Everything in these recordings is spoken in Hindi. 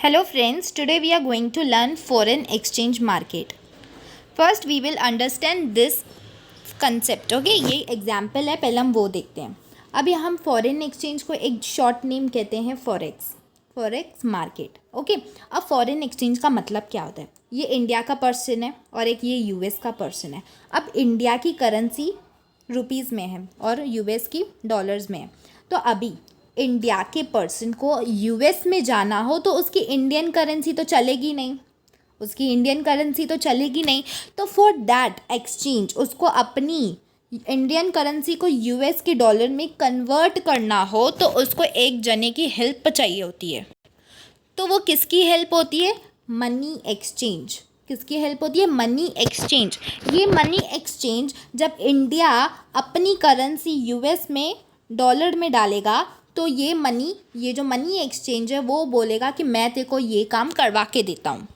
Hello friends, today we are going to learn foreign exchange market. First we will understand this concept. Okay, ये example है, पहले हम वो देखते हैं. अभी हम foreign exchange को एक short name कहते हैं forex market. Okay, अब foreign exchange का मतलब क्या होता है? ये इंडिया का पर्सन है और एक ये यूएस का पर्सन है. अब इंडिया की करेंसी रुपीज़ में है और यूएस की डॉलर्स में है. तो अभी इंडिया के पर्सन को यूएस में जाना हो तो उसकी इंडियन करेंसी तो चलेगी नहीं, तो फॉर दैट एक्सचेंज उसको अपनी इंडियन करेंसी को यूएस के डॉलर में कन्वर्ट करना हो तो उसको एक जने की हेल्प चाहिए होती है. तो वो किसकी हेल्प होती है? Money exchange. किसकी हेल्प होती है? Money exchange. ये मनी एक्सचेंज जब इंडिया अपनी करेंसी यूएस में डॉलर में डालेगा तो ये जो मनी एक्सचेंज है वो बोलेगा कि मैं तेरे को ये काम करवा के देता हूँ.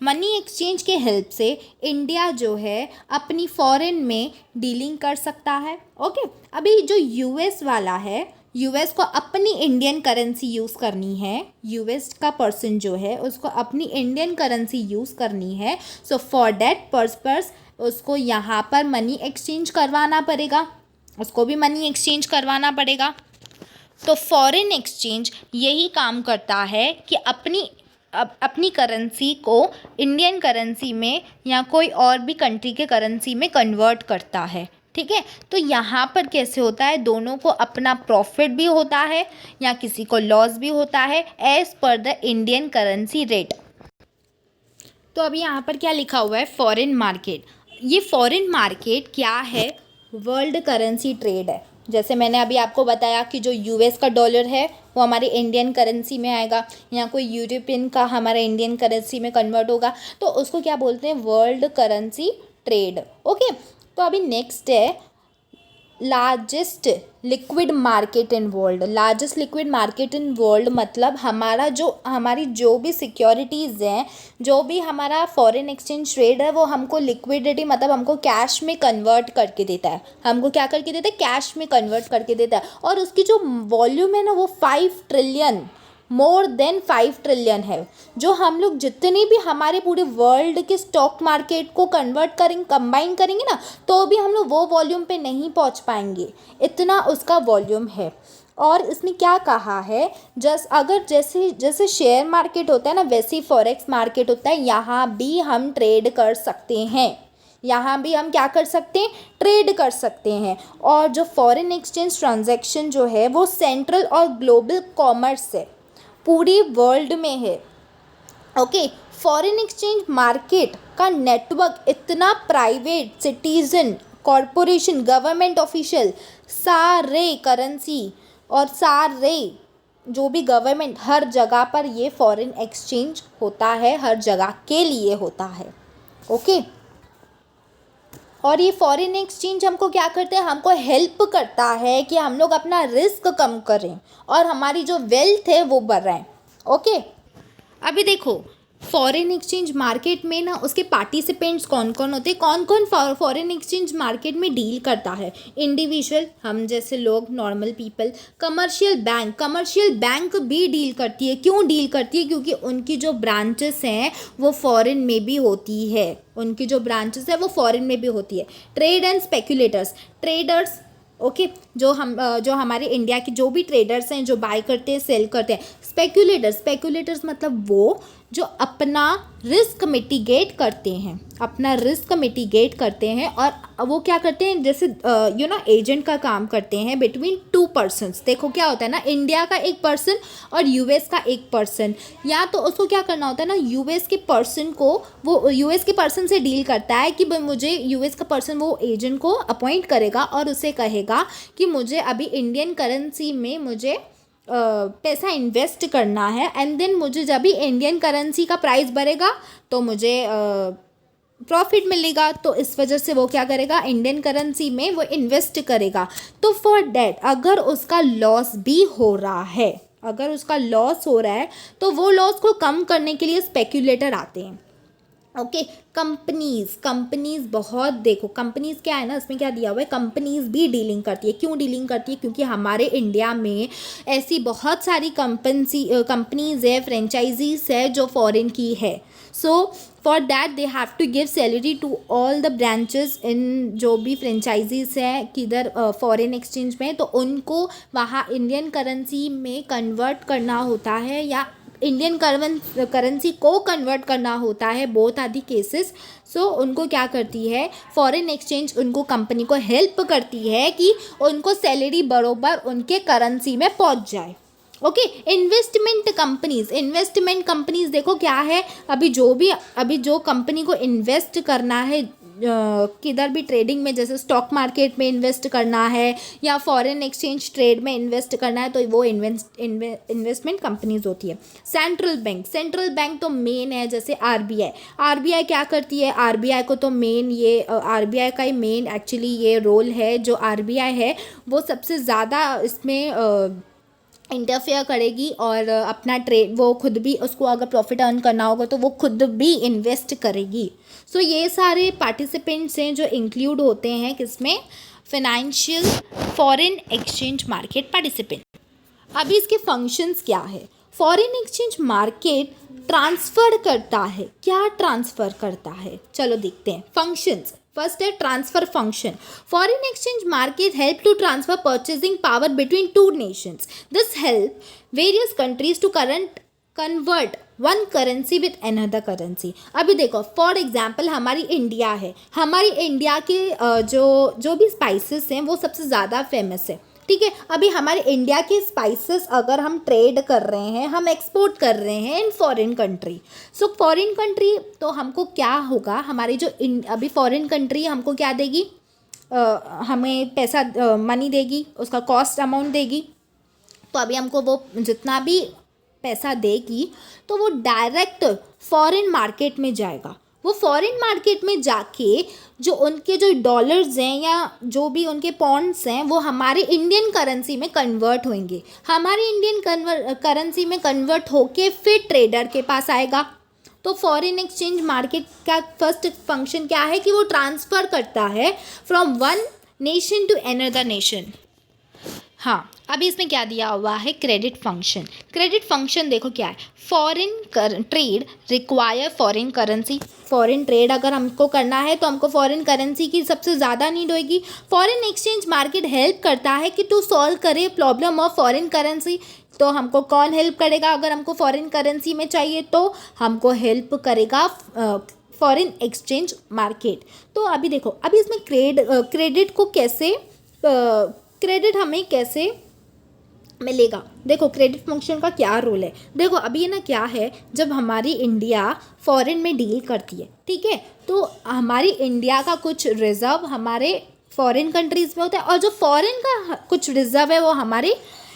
मनी एक्सचेंज के हेल्प से इंडिया जो है अपनी फॉरेन में डीलिंग कर सकता है. ओके, अभी जो यूएस वाला है, यूएस को अपनी इंडियन करेंसी यूज़ करनी है. यूएस का पर्सन जो है उसको अपनी इंडियन करेंसी यूज़ करनी है. सो फॉर दैट पर्पस उसको यहाँ पर मनी एक्सचेंज करवाना पड़ेगा, उसको भी मनी एक्सचेंज करवाना पड़ेगा. तो फॉरेन एक्सचेंज यही काम करता है कि अपनी करेंसी को इंडियन करेंसी में या कोई और भी कंट्री के करेंसी में कन्वर्ट करता है. ठीक है, तो यहाँ पर कैसे होता है? दोनों को अपना प्रॉफिट भी होता है या किसी को लॉस भी होता है as per the Indian currency rate. तो अभी यहाँ पर क्या लिखा हुआ है? Foreign market. ये फॉरेन मार्केट क्या है? वर्ल्ड करेंसी ट्रेड है. जैसे मैंने अभी आपको बताया कि जो यूएस का डॉलर है वो हमारे इंडियन करेंसी में आएगा या कोई यूरोपियन का हमारा इंडियन करेंसी में कन्वर्ट होगा तो उसको क्या बोलते हैं? World currency trade. ओके, तो अभी नेक्स्ट है largest liquid market in world. Largest liquid market in world मतलब हमारी जो भी सिक्योरिटीज़ हैं, जो भी हमारा फॉरेन एक्सचेंज ट्रेड है वो हमको लिक्विडिटी मतलब हमको कैश में कन्वर्ट करके देता है. हमको क्या करके देता है? कैश में कन्वर्ट करके देता है. और उसकी जो वॉल्यूम है ना वो 5 ट्रिलियन, मोर देन 5 ट्रिलियन है. जो हम लोग जितने भी हमारे पूरे वर्ल्ड के स्टॉक मार्केट को कंबाइन करेंगे ना तो भी हम लोग वो वॉल्यूम पे नहीं पहुंच पाएंगे, इतना उसका वॉल्यूम है. और इसमें क्या कहा है? जैसे शेयर मार्केट होता है ना वैसे ही फॉरेक्स मार्केट होता है. यहाँ भी हम ट्रेड कर सकते हैं, यहाँ भी हम क्या कर सकते हैं? ट्रेड कर सकते हैं. और जो फॉरेन एक्सचेंज ट्रांजैक्शन जो है वो सेंट्रल और ग्लोबल कॉमर्स है, पूरी वर्ल्ड में है. ओके, फॉरेन एक्सचेंज मार्केट का नेटवर्क इतना private, citizen, corporation, government official, सारे करेंसी और सारे जो भी गवर्नमेंट, हर जगह पर ये फॉरेन एक्सचेंज होता है, हर जगह के लिए होता है. ओके, और ये फॉरेन एक्सचेंज हमको क्या करते हैं? हमको हेल्प करता है कि हम लोग अपना रिस्क कम करें और हमारी जो वेल्थ है वो बढ़ाएं. ओके, अभी देखो फॉरेन एक्सचेंज मार्केट में ना उसके पार्टिसिपेंट्स कौन कौन होते हैं, कौन कौन फॉरेन एक्सचेंज मार्केट में डील करता है? इंडिविजुअल, हम जैसे लोग, नॉर्मल पीपल. कमर्शियल बैंक भी डील करती है. क्यों डील करती है? क्योंकि उनकी जो ब्रांचेस हैं वो फॉरेन में भी होती है. Trade and speculators, traders. Okay, जो हमारे इंडिया के जो भी ट्रेडर्स हैं जो बाय करते हैं, सेल करते हैं. स्पेक्यूलेटर्स मतलब वो जो अपना रिस्क मिटिगेट करते हैं और वो क्या करते हैं? जैसे एजेंट का काम करते हैं बिटवीन 2 पर्सन्स. देखो क्या होता है ना, इंडिया का एक पर्सन और यूएस का एक पर्सन, या तो उसको क्या करना होता है ना, यूएस के पर्सन से डील करता है कि मुझे यूएस का पर्सन वो एजेंट को अपॉइंट करेगा और उसे कहेगा कि मुझे अभी इंडियन करेंसी में मुझे पैसा इन्वेस्ट करना है. एंड देन मुझे जब भी इंडियन करेंसी का प्राइस बढ़ेगा तो मुझे प्रॉफिट मिलेगा. तो इस वजह से वो क्या करेगा? इंडियन करेंसी में वो इन्वेस्ट करेगा. तो फॉर डैट अगर उसका लॉस हो रहा है तो वो लॉस को कम करने के लिए स्पेक्यूलेटर आते हैं. ओके। कंपनीज बहुत देखो, कंपनीज क्या है ना, इसमें क्या दिया हुआ है, कंपनीज भी डीलिंग करती है। क्यों डीलिंग करती है? क्योंकि हमारे इंडिया में ऐसी बहुत सारी कंपनीज है, फ्रेंचाइजीज है जो फॉरेन की है। So for that they have to give salary to all the branches in, जो भी फ्रेंचाइजीज हैं किधर फॉरेन एक्सचेंज में, तो उनको वहाँ इंडियन करेंसी में कन्वर्ट करना होता है या इंडियन करेंसी को कन्वर्ट करना होता है, बोथ आर दी केसेस। सो उनको क्या करती है फॉरेन एक्सचेंज, उनको कंपनी को हेल्प करती है कि उनको सैलरी बरोबर उनके करेंसी में पहुंच जाए। ओके। इन्वेस्टमेंट कंपनीज देखो क्या है, अभी जो कंपनी को इन्वेस्ट करना है किधर भी ट्रेडिंग में, जैसे स्टॉक मार्केट में इन्वेस्ट करना है या फॉरेन एक्सचेंज ट्रेड में इन्वेस्ट करना है, तो वो इन्वेस्टमेंट कंपनीज होती है। सेंट्रल बैंक तो मेन है, जैसे आरबीआई क्या करती है, आरबीआई को तो मेन ये आरबीआई का ही मेन एक्चुअली ये रोल है। जो आरबीआई है वो सबसे ज़्यादा इसमें इंटरफेयर करेगी और अपना ट्रेड, वो खुद भी, उसको अगर प्रॉफिट अर्न करना होगा तो वो खुद भी इन्वेस्ट करेगी। सो ये सारे पार्टिसिपेंट्स हैं जो इंक्लूड होते हैं किसमें, financial foreign exchange market participant. अभी इसके फंक्शंस क्या है? फॉरेन एक्सचेंज मार्केट ट्रांसफर करता है, क्या ट्रांसफर करता है, चलो देखते हैं फंक्शंस। फर्स्ट है transfer function. Foreign exchange market help to transfer purchasing power between two nations. This help various countries to convert one currency with another currency. अभी देखो फॉर एग्जाम्पल हमारी इंडिया है, हमारी इंडिया के जो भी स्पाइसेस हैं वो सबसे ज़्यादा फेमस है, ठीक है। अभी हमारे इंडिया के स्पाइसेस अगर हम ट्रेड कर रहे हैं, हम एक्सपोर्ट कर रहे हैं in foreign country, so foreign country तो हमको क्या होगा, हमारी जो अभी फॉरेन कंट्री हमको क्या देगी, हमें पैसा मनी देगी, उसका कॉस्ट अमाउंट देगी। तो अभी हमको वो जितना भी पैसा देगी तो वो डायरेक्ट फॉरेन मार्केट में जाएगा। वो फॉरेन मार्केट में जाके जो डॉलर्स हैं या जो भी उनके पॉन्ड्स हैं वो हमारे इंडियन करेंसी में कन्वर्ट होंगे। हमारे इंडियन करेंसी में कन्वर्ट होके फिर ट्रेडर के पास आएगा। तो फॉरेन एक्सचेंज मार्केट का फर्स्ट फंक्शन क्या है कि वो ट्रांसफ़र करता है from one nation to another nation. हाँ, अभी इसमें क्या दिया हुआ है, क्रेडिट फंक्शन। क्रेडिट फंक्शन देखो क्या है, foreign trade require foreign currency. Foreign trade अगर हमको करना है तो हमको फॉरेन करेंसी की सबसे ज़्यादा नीड होगी। फॉरेन एक्सचेंज मार्केट हेल्प करता है कि टू सॉल्व करे प्रॉब्लम ऑफ फॉरेन करेंसी। तो हमको कौन हेल्प करेगा, अगर हमको फॉरेन करेंसी में चाहिए तो हमको हेल्प करेगा फॉरेन एक्सचेंज मार्केट। तो अभी देखो, अभी इसमें क्रेडिट को कैसे क्रेडिट हमें कैसे मिलेगा, देखो क्रेडिट फंक्शन का क्या रोल है। देखो अभी ना क्या है, जब हमारी इंडिया फॉरेन में डील करती है, ठीक है, तो हमारी इंडिया का कुछ रिजर्व हमारे फॉरेन कंट्रीज़ में होता है और जो फॉरेन का कुछ रिजर्व है वो हमारे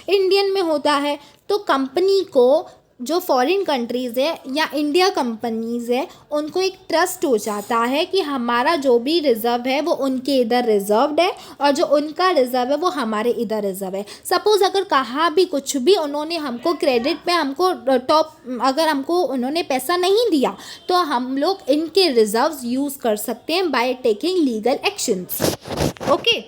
इंडियन में होता है। तो कंपनी को, जो फॉरेन कंट्रीज़ है या इंडिया कंपनीज़ है, उनको एक ट्रस्ट हो जाता है कि हमारा जो भी रिज़र्व है वो उनके इधर रिज़र्व्ड है और जो उनका रिज़र्व है वो हमारे इधर रिज़र्व है। सपोज़ अगर कहाँ भी कुछ भी उन्होंने हमको क्रेडिट पे हमको अगर हमको उन्होंने पैसा नहीं दिया तो हम लोग इनके रिज़र्व्स यूज़ कर सकते हैं by taking legal actions. Okay.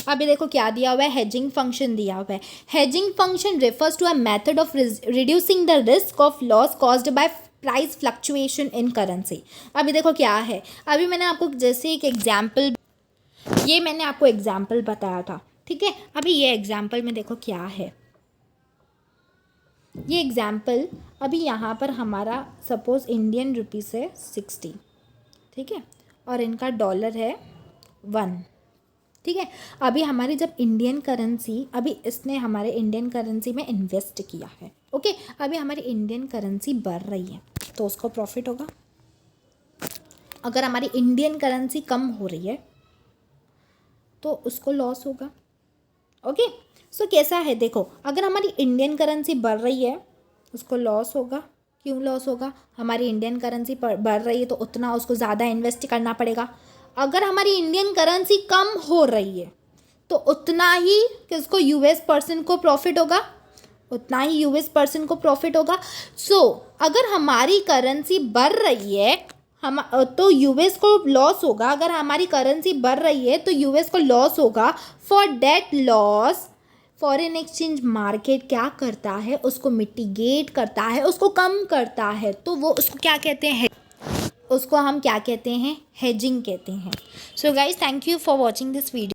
अभी देखो क्या दिया हुआ है, हेजिंग फंक्शन दिया हुआ है। Hedging function refers to a method of reducing the risk of loss caused by price fluctuation in currency. अभी देखो क्या है, अभी मैंने आपको जैसे एक एग्जाम्पल, ये मैंने आपको एग्जाम्पल बताया था, ठीक है। अभी ये एग्जाम्पल में देखो क्या है, ये एग्जाम्पल अभी यहाँ पर हमारा सपोज इंडियन रुपीस है 60, ठीक है, और इनका डॉलर है 1, ठीक है। अभी हमारी जब इंडियन करेंसी, अभी इसने हमारे इंडियन करेंसी में इन्वेस्ट किया है, ओके, अभी हमारी इंडियन करेंसी बढ़ रही है तो उसको प्रॉफिट होगा। अगर हमारी इंडियन करेंसी कम हो रही है तो उसको लॉस होगा। ओके। सो कैसा है, देखो अगर हमारी इंडियन करेंसी बढ़ रही है उसको लॉस होगा। क्यों लॉस होगा, हमारी इंडियन करेंसी बढ़ रही है तो उतना उसको ज़्यादा इन्वेस्ट करना पड़ेगा। अगर हमारी इंडियन करेंसी कम हो रही है तो उतना ही किसको, यूएस पर्सन को प्रॉफिट होगा, उतना ही यूएस पर्सन को प्रॉफिट होगा। सो अगर हमारी करेंसी बढ़ रही है हम तो यूएस को लॉस होगा, अगर हमारी करेंसी बढ़ रही है तो यूएस को लॉस होगा। For that loss foreign exchange market क्या करता है, उसको मिटिगेट करता है, उसको कम करता है। तो वो उसको क्या कहते हैं, उसको हम क्या कहते हैं, हेजिंग कहते हैं। So guys thank you for watching this video.